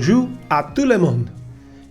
Bonjour à tout le monde.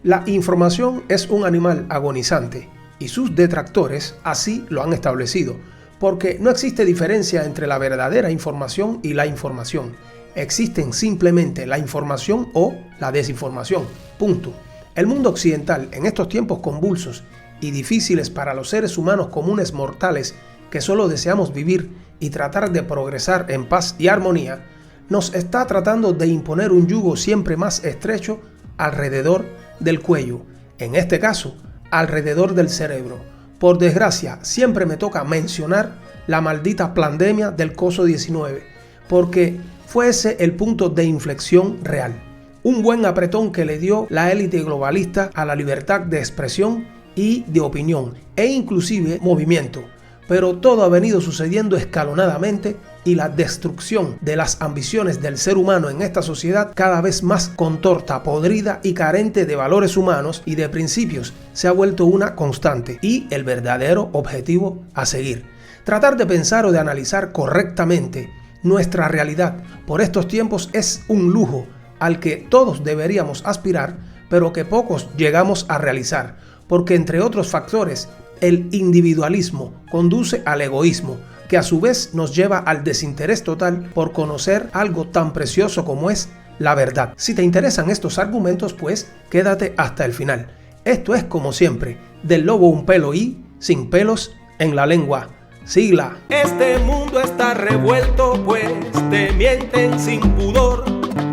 La información es un animal agonizante y sus detractores así lo han establecido, porque no existe diferencia entre la verdadera información y la información. Existen simplemente la información o la desinformación. Punto. El mundo occidental, en estos tiempos convulsos y difíciles para los seres humanos comunes mortales que solo deseamos vivir y tratar de progresar en paz y armonía, nos está tratando de imponer un yugo siempre más estrecho alrededor del cuello, en este caso, alrededor del cerebro. Por desgracia, siempre me toca mencionar la maldita pandemia del COVID-19, porque fue ese el punto de inflexión real. Un buen apretón que le dio la élite globalista a la libertad de expresión y de opinión, e inclusive movimiento. Pero todo ha venido sucediendo escalonadamente y la destrucción de las ambiciones del ser humano en esta sociedad, cada vez más contorta, podrida y carente de valores humanos y de principios, se ha vuelto una constante y el verdadero objetivo a seguir. Tratar de pensar o de analizar correctamente nuestra realidad por estos tiempos es un lujo al que todos deberíamos aspirar, pero que pocos llegamos a realizar, porque entre otros factores, el individualismo conduce al egoísmo, que a su vez nos lleva al desinterés total por conocer algo tan precioso como es la verdad. Si te interesan estos argumentos, pues quédate hasta el final. Esto es, como siempre, del lobo un pelo y sin pelos en la lengua. Sigla. Este mundo está revuelto, pues te mienten sin pudor.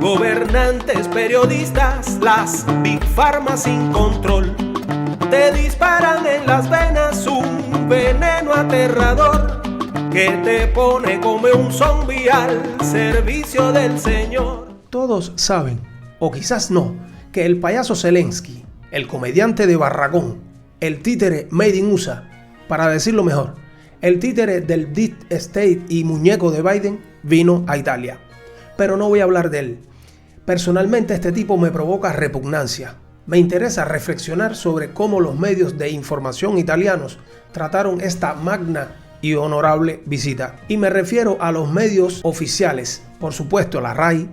Gobernantes, periodistas, las Big Pharma sin control. Te disparan en las venas un veneno aterrador que te pone como un zombie al servicio del Señor. Todos saben, o quizás no, que el payaso Zelensky, el comediante de Barragón, el títere Made in USA, para decirlo mejor, el títere del Deep State y muñeco de Biden, vino a Italia. Pero no voy a hablar de él. Personalmente este tipo me provoca repugnancia. Me interesa reflexionar sobre cómo los medios de información italianos trataron esta magna y honorable visita. Y me refiero a los medios oficiales, por supuesto la RAI,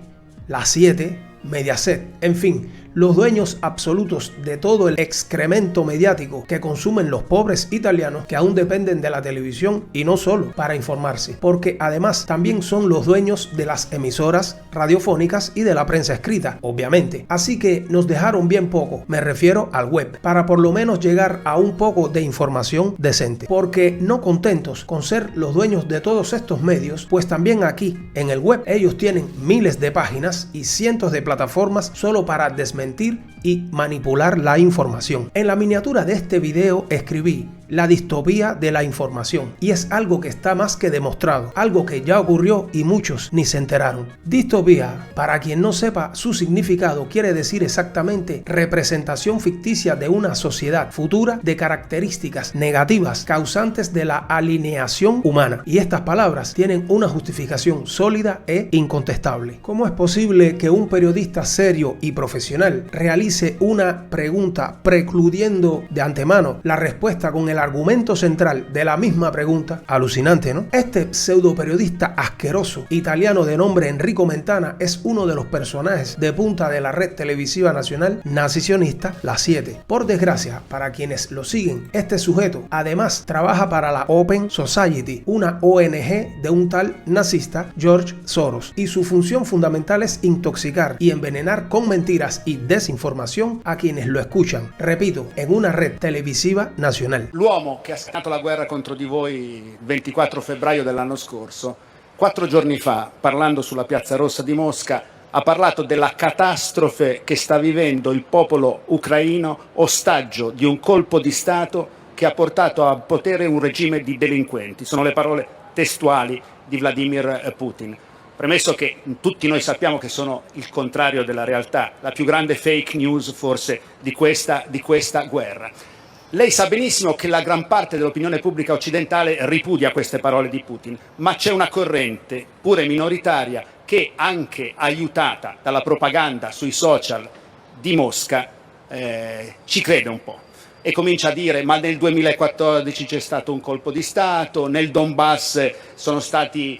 la 7, Mediaset, en fin, los dueños absolutos de todo el excremento mediático que consumen los pobres italianos que aún dependen de la televisión y no solo para informarse, porque además también son los dueños de las emisoras radiofónicas y de la prensa escrita, obviamente. Así que nos dejaron bien poco, me refiero al web, para por lo menos llegar a un poco de información decente. Porque no contentos con ser los dueños de todos estos medios, pues también aquí, en el web, ellos tienen miles de páginas y cientos de plataformas solo para desmentir y manipular la información. En la miniatura de este video escribí la distopía de la información y es algo que está más que demostrado, algo que ya ocurrió y muchos ni se enteraron. Distopía, para quien no sepa su significado, quiere decir exactamente representación ficticia de una sociedad futura de características negativas causantes de la alineación humana, y estas palabras tienen una justificación sólida e incontestable. ¿Cómo es posible que un periodista serio y profesional realice una pregunta precluyendo de antemano la respuesta con el argumento central de la misma pregunta? Alucinante, ¿no? Este pseudo periodista asqueroso italiano de nombre Enrico Mentana es uno de los personajes de punta de la red televisiva nacional nazisionista La 7. Por desgracia, para quienes lo siguen, este sujeto además trabaja para la Open Society, una ONG de un tal nazista George Soros, y su función fundamental es intoxicar y envenenar con mentiras y desinformación a quienes lo escuchan, repito, en una red televisiva nacional. L'uomo che ha scatenato la guerra contro di voi il 24 febbraio dell'anno scorso, 4 giorni fa, parlando sulla Piazza Rossa di Mosca, ha parlato della catastrofe che sta vivendo il popolo ucraino, ostaggio di un colpo di Stato che ha portato a potere un regime di delinquenti. Sono le parole testuali di Vladimir Putin. Premesso che tutti noi sappiamo che sono il contrario della realtà, la più grande fake news forse di questa guerra. Lei sa benissimo che la gran parte dell'opinione pubblica occidentale ripudia queste parole di Putin, ma c'è una corrente, pure minoritaria, che anche aiutata dalla propaganda sui social di Mosca ci crede un po'. E comincia a dire: ma nel 2014 c'è stato un colpo di Stato, nel Donbass sono stati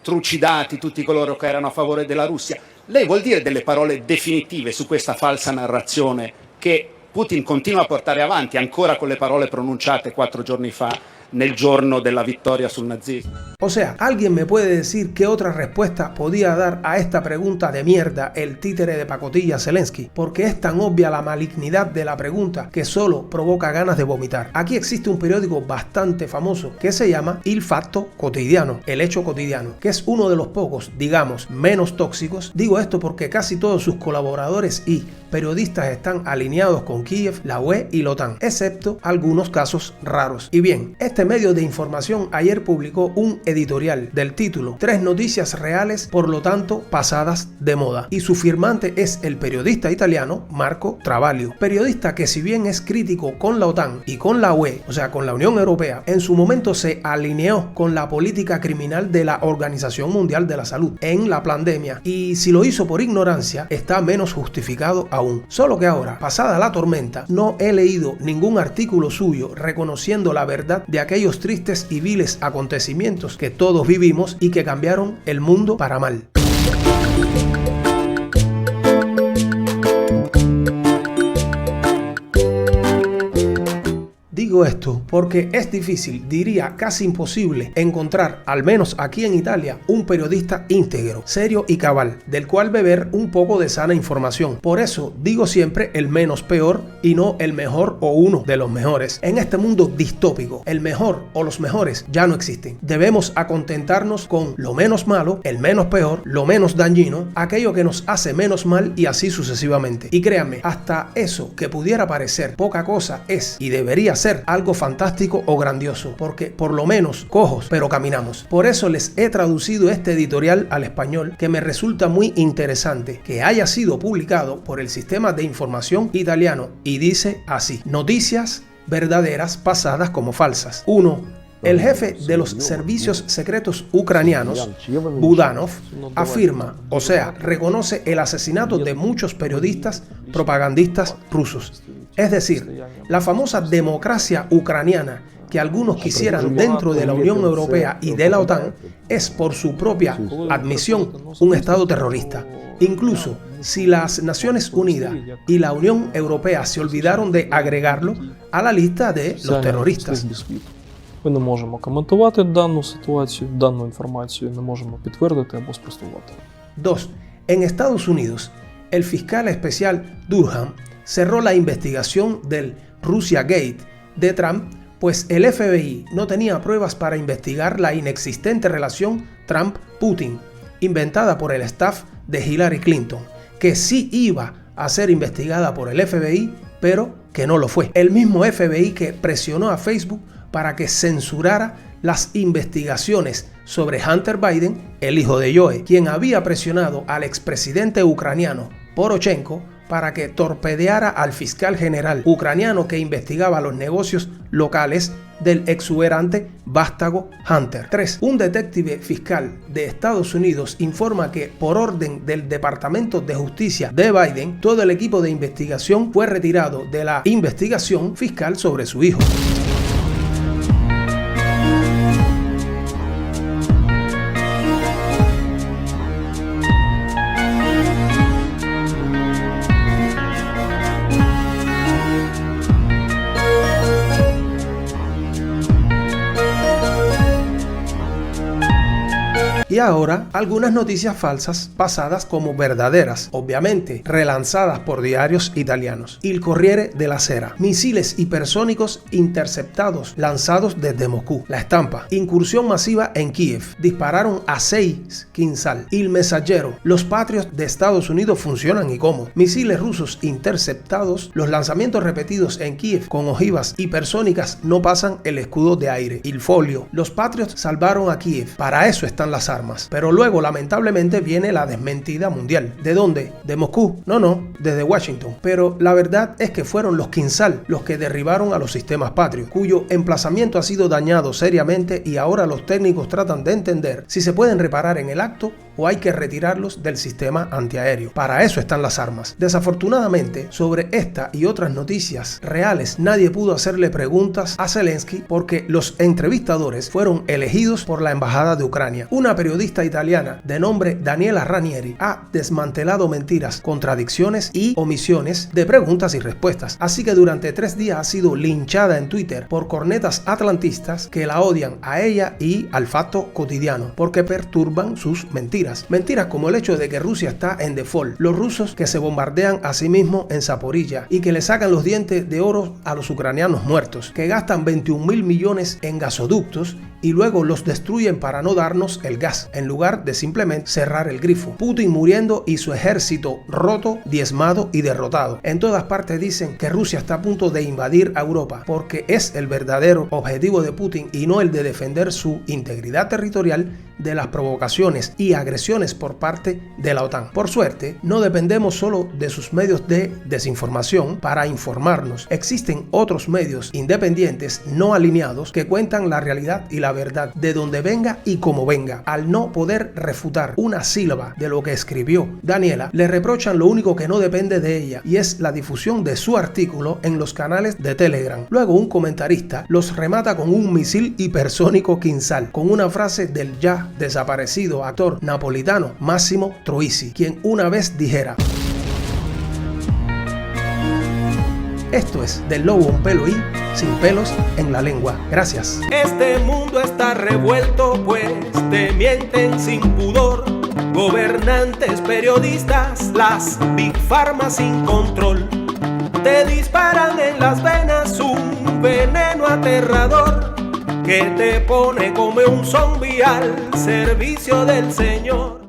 trucidati tutti coloro che erano a favore della Russia. Lei vuol dire delle parole definitive su questa falsa narrazione che Putin continua a portare avanti ancora con le parole pronunciate 4 giorni fa nel giorno della vittoria sul nazismo? O sea, ¿alguien me puede decir qué otra respuesta podía dar a esta pregunta de mierda el títere de pacotilla Zelensky? Porque es tan obvia la malignidad de la pregunta que solo provoca ganas de vomitar. Aquí existe un periódico bastante famoso que se llama Il Fatto Quotidiano, el hecho cotidiano, que es uno de los pocos, digamos, menos tóxicos. Digo esto porque casi todos sus colaboradores y periodistas están alineados con Kiev, la UE y la OTAN, excepto algunos casos raros. Y bien, este medio de información ayer publicó un editorial del título 3 noticias reales, por lo tanto pasadas de moda, y su firmante es el periodista italiano Marco Travaglio, periodista que si bien es crítico con la OTAN y con la UE, o sea con la Unión Europea, en su momento se alineó con la política criminal de la Organización Mundial de la Salud en la pandemia, y si lo hizo por ignorancia está menos justificado aún. Solo que ahora, pasada la tormenta, no he leído ningún artículo suyo reconociendo la verdad de aquellos tristes y viles acontecimientos que todos vivimos y que cambiaron el mundo para mal. Digo esto porque es difícil, diría casi imposible, encontrar, al menos aquí en Italia, un periodista íntegro, serio y cabal, del cual beber un poco de sana información. Por eso digo siempre el menos peor y no el mejor o uno de los mejores. En este mundo distópico, el mejor o los mejores ya no existen. Debemos acontentarnos con lo menos malo, el menos peor, lo menos dañino, aquello que nos hace menos mal y así sucesivamente. Y créanme, hasta eso que pudiera parecer poca cosa es y debería ser algo fantástico o grandioso, porque por lo menos cojos, pero caminamos. Por eso les he traducido este editorial al español, que me resulta muy interesante que haya sido publicado por el Sistema de Información Italiano, y dice así: noticias verdaderas pasadas como falsas. 1. El jefe de los servicios secretos ucranianos, Budanov, afirma, o sea, reconoce el asesinato de muchos periodistas propagandistas rusos. Es decir, la famosa democracia ucraniana que algunos quisieran dentro de la Unión Europea y de la OTAN es, por su propia admisión, un Estado terrorista. Incluso si las Naciones Unidas y la Unión Europea se olvidaron de agregarlo a la lista de los terroristas. Ми не можемо коментувати дану ситуацію, дану інформацію не можемо підтвердити або спростувати. 2. En Estados Unidos, el fiscal especial Durham cerró la investigación del Russia Gate de Trump, pues el FBI no tenía pruebas para investigar la inexistente relación Trump-Putin, inventada por el staff de Hillary Clinton, que sí iba a ser investigada por el FBI, pero que no lo fue. El mismo FBI que presionó a Facebook para que censurara las investigaciones sobre Hunter Biden, el hijo de Joe, quien había presionado al expresidente ucraniano Poroshenko para que torpedeara al fiscal general ucraniano que investigaba los negocios locales del exuberante vástago Hunter. 3. Un detective fiscal de Estados Unidos informa que, por orden del Departamento de Justicia de Biden, todo el equipo de investigación fue retirado de la investigación fiscal sobre su hijo. Y ahora, algunas noticias falsas pasadas como verdaderas, obviamente relanzadas por diarios italianos. Il Corriere della Sera: misiles hipersónicos interceptados lanzados desde Moscú. La Estampa: incursión masiva en Kiev, dispararon a 6 Kinzhal. Il Messaggero: los Patriot de Estados Unidos funcionan y cómo. Misiles rusos interceptados, los lanzamientos repetidos en Kiev con ojivas hipersónicas no pasan el escudo de aire. Il Foglio: los Patriots salvaron a Kiev, para eso están las armas. Pero luego, lamentablemente, viene la desmentida mundial. ¿De dónde? ¿De Moscú? No, desde Washington. Pero la verdad es que fueron los Kinzhal los que derribaron a los sistemas Patriot, cuyo emplazamiento ha sido dañado seriamente, y ahora los técnicos tratan de entender si se pueden reparar en el acto o hay que retirarlos del sistema antiaéreo. Para eso están las armas. Desafortunadamente, sobre esta y otras noticias reales, nadie pudo hacerle preguntas a Zelensky porque los entrevistadores fueron elegidos por la Embajada de Ucrania. Una periodista italiana de nombre Daniela Ranieri ha desmantelado mentiras, contradicciones y omisiones de preguntas y respuestas. Así que durante 3 días ha sido linchada en Twitter por cornetas atlantistas que la odian a ella y al Fatto Quotidiano porque perturban sus mentiras. Mentiras como el hecho de que Rusia está en default, los rusos que se bombardean a sí mismos en Zaporilla y que le sacan los dientes de oro a los ucranianos muertos, que gastan 21.000 millones en gasoductos y luego los destruyen para no darnos el gas, en lugar de simplemente cerrar el grifo. Putin muriendo y su ejército roto, diezmado y derrotado. En todas partes dicen que Rusia está a punto de invadir a Europa, porque es el verdadero objetivo de Putin y no el de defender su integridad territorial de las provocaciones y agresiones por parte de la OTAN. Por suerte, no dependemos solo de sus medios de desinformación para informarnos. Existen otros medios independientes no alineados que cuentan la realidad y la verdad de donde venga y como venga. Al no poder refutar una sílaba de lo que escribió Daniela, le reprochan lo único que no depende de ella y es la difusión de su artículo en los canales de Telegram. Luego un comentarista los remata con un misil hipersónico Kinzhal, con una frase del ya desaparecido actor napolitano Massimo Troisi, quien una vez dijera: esto es del lobo un pelo y sin pelos en la lengua. Gracias. Este mundo está revuelto, pues te mienten sin pudor. Gobernantes, periodistas, las Big Pharma sin control. Te disparan en las venas un veneno aterrador que te pone como un zombie al servicio del Señor.